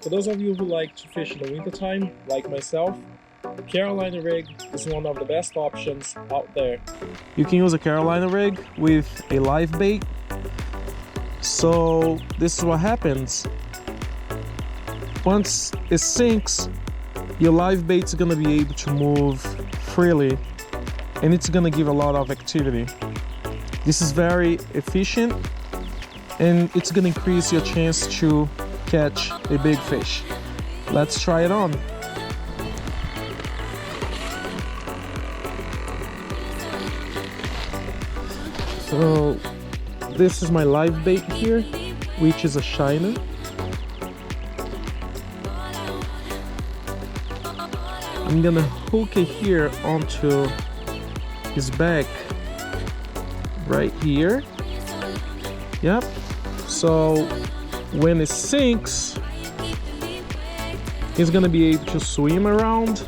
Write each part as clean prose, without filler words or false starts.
For those of you who like to fish in the wintertime, like myself, Carolina rig is one of the best options out there. You can use a Carolina rig with a live bait. So this is what happens. Once it sinks, your live bait's gonna be able to move freely and it's gonna give a lot of activity. This is very efficient and it's gonna increase your chance to catch a big fish. Let's try it on. So this is my live bait here, which is a shiner. I'm gonna hook it here onto his back right here. Yep. So when it sinks, he's gonna be able to swim around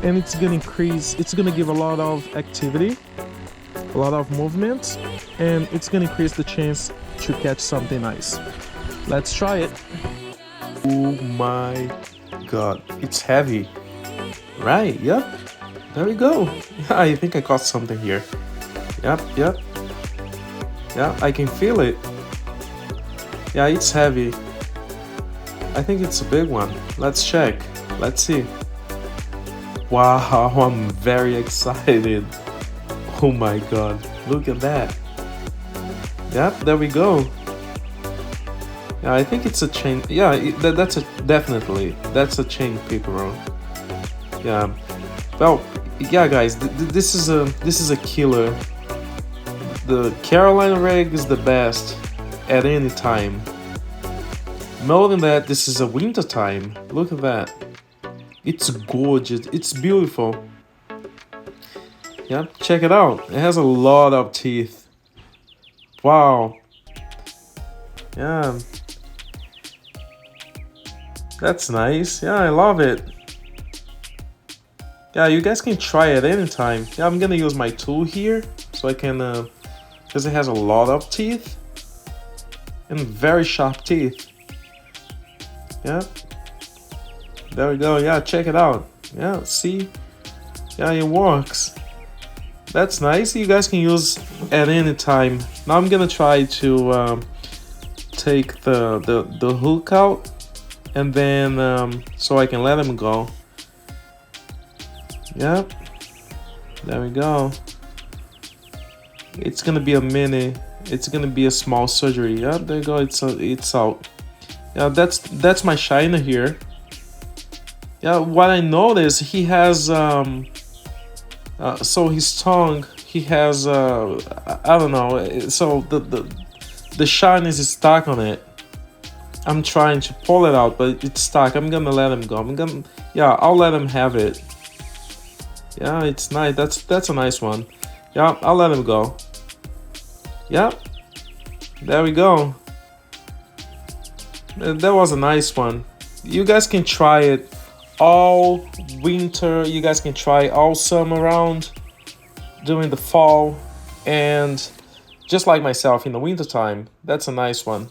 and it's gonna give a lot of activity, a lot of movement, and it's gonna increase the chance to catch something nice. Let's try it. Oh my god, it's heavy. Right, yep. There we go. I think I caught something here. Yep. Yeah, I can feel it. Yeah, it's heavy. I think it's a big one. Let's check. Let's see. Wow, I'm very excited. Oh my god, look at that. Yep, there we go. Yeah, I think it's a chain. Yeah, that's a chain pickerel. Yeah, well, yeah, guys, this is a killer. The Carolina rig is the best at any time. More than that, this is a winter time. Look at that. It's gorgeous. It's beautiful. Yeah, check it out. It has a lot of teeth. Wow. Yeah. That's nice. Yeah, I love it. Yeah, you guys can try it anytime. Yeah, I'm gonna use my tool here so I can, because it has a lot of teeth and very sharp teeth. Yeah, there we go. Yeah, check it out. Yeah, see? Yeah, it works. That's nice. You guys can use at any time. Now I'm gonna try to take the hook out and then so I can let him go. Yep, there we go. It's gonna be a mini. It's gonna be a small surgery. Yep, there you go. It's out. Yeah, that's my shiner here. Yeah, what I noticed, he has so his tongue, he has I don't know. So the shine is stuck on it. I'm trying to pull it out, but it's stuck. I'm gonna let him go. I'll let him have it. Yeah, it's nice. That's a nice one. Yeah, I'll let him go. Yep. There we go. That was a nice one. You guys can try it all winter. You guys can try all summer around during the fall and just like myself in the winter time. That's a nice one.